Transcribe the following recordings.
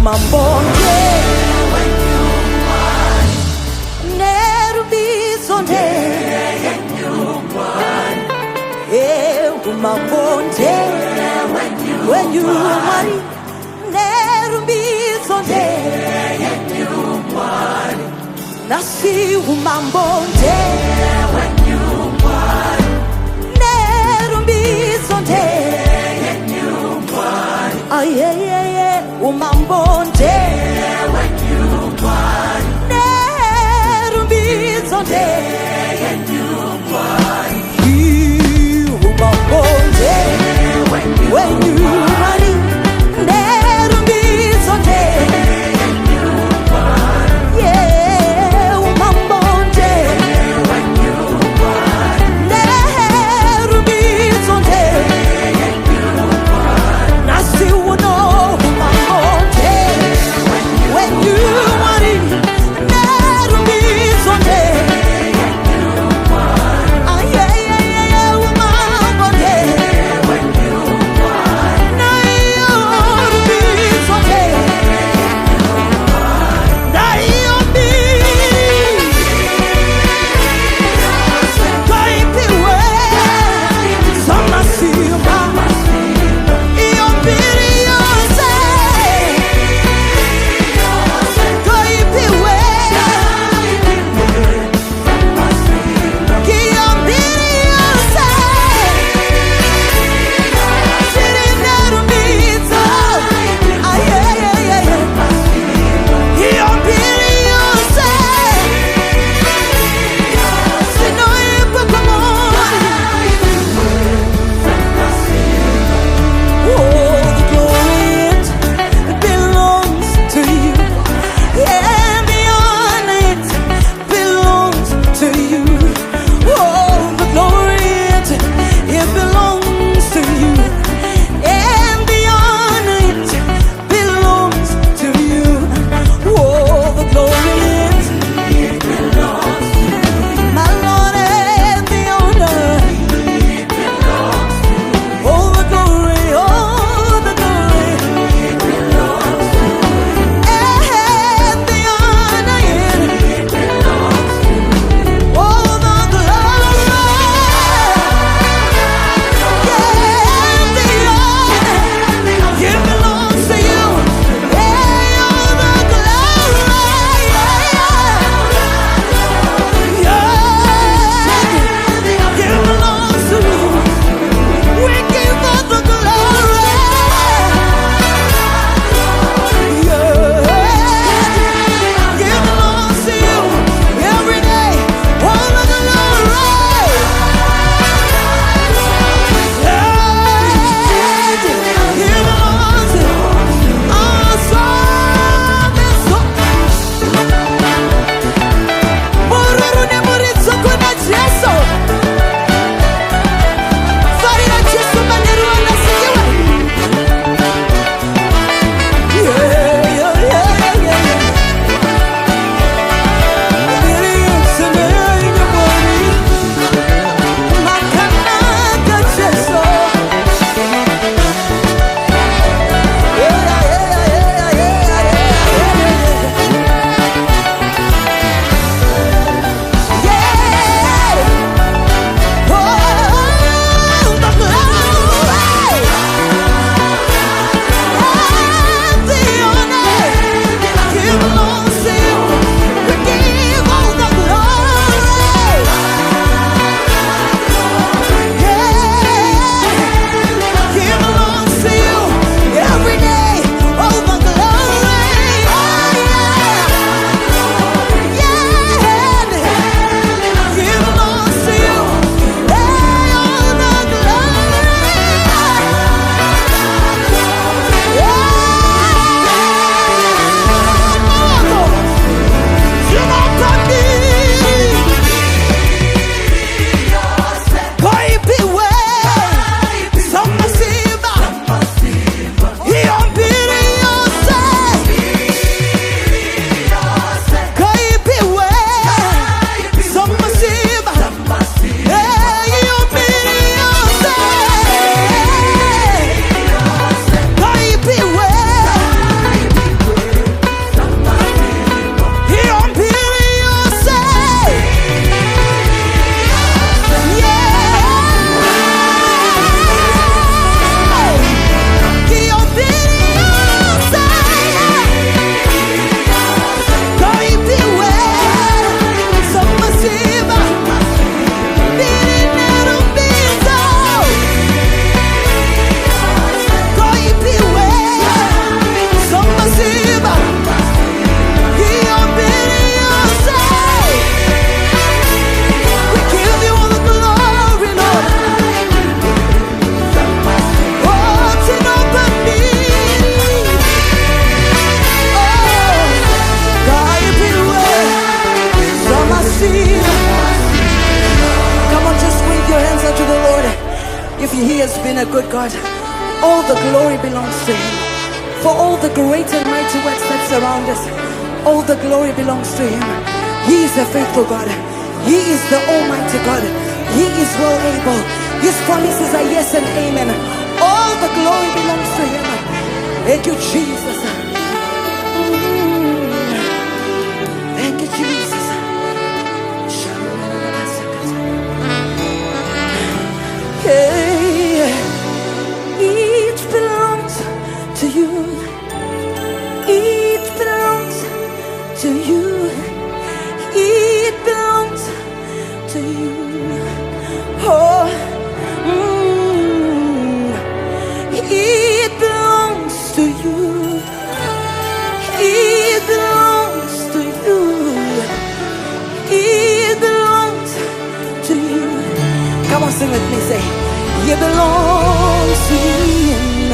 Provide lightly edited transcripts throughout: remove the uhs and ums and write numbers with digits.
Humambo ndehwenyu Mwari, nerubizo ndehwenyu Mwari. Humambo ndehwenyu Mwari, nerubizo ndehwenyu Mwari. Nasi humambo ndehwenyu Mwari, nerubizo ndehwenyu Mwari. Ayeyeye humambo ndehwenyu Mwari, nerubizo ndehwenyu Mwari. Humambo ndehwenyu Mwari, nerubizo ndehwenyu Mwari. Yeah, humambo ndehwenyu been a good God. All the glory belongs to Him. For all the great and mighty works that surround us, all the glory belongs to Him. He is a faithful God. He is the Almighty God. He is well able. His promises are yes and amen. All the glory belongs to Him. Thank you, Jesus. Thank you, Jesus. Hey, it belongs to you. It belongs to you. It belongs to you. Oh, it belongs to you. It belongs to you. It belongs to you. Come on, sing with me. Say, it belongs to Him.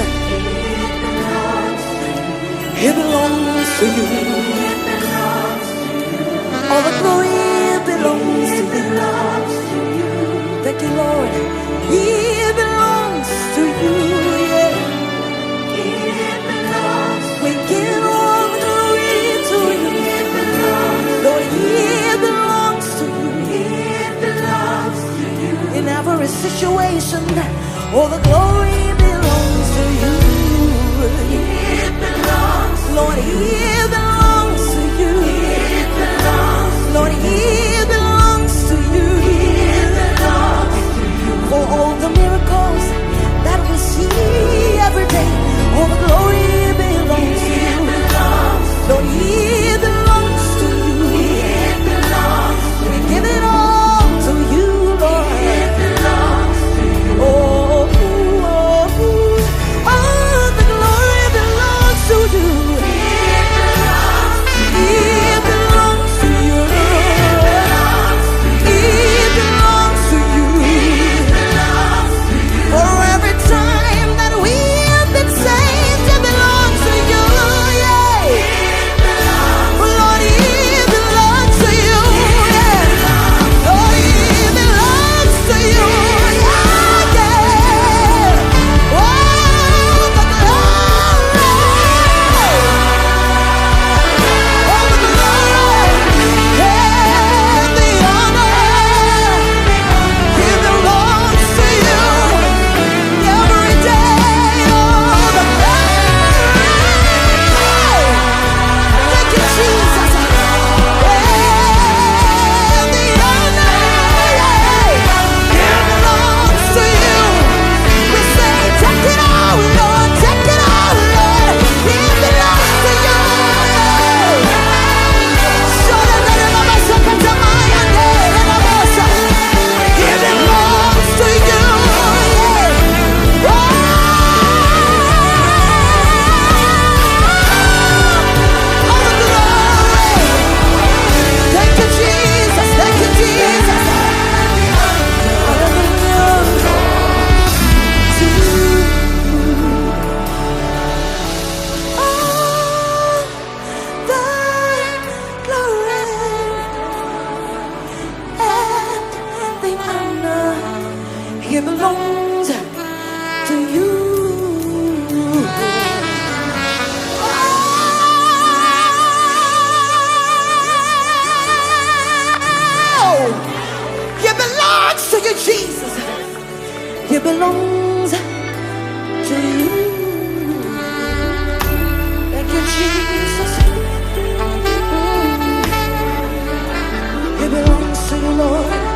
It belongs to you. All the glory belongs to you. Thank you, Lord. It belongs to you. Yeah. We give all the glory to you. Lord, it belongs to you. In every situation, all the glory belongs to you. Lord, it belongs to you. Lord, it belongs to you. For all the miracles that we see every day, all the glory belongs to you. Lord, it belongs to you. We give it all to you, Lord. Oh, all the glory belongs to you. It belongs to you. It belongs to you. For every time that we have been saved, it belongs to you. Yeah. Lord, it belongs to you. Yeah. Lord, it belongs to you. Yeah, yeah. Oh, the glory. Oh, the glory. And the honor. It belongs to you. Every day, oh, the glory. Thank you, Jesus. And the honor, it belongs to you. We say, take it all, Lord, take it all, Lord. It belongs to you. So that the Mama Sakatamaya, it belongs to you. All the glory. Thank you, Jesus. Thank you, Jesus. Hallelujah. To you. All the glory and the honor, it belongs to you. Oh, it belongs to you, Jesus. It belongs to you. Thank you, Jesus. It belongs to you, Lord.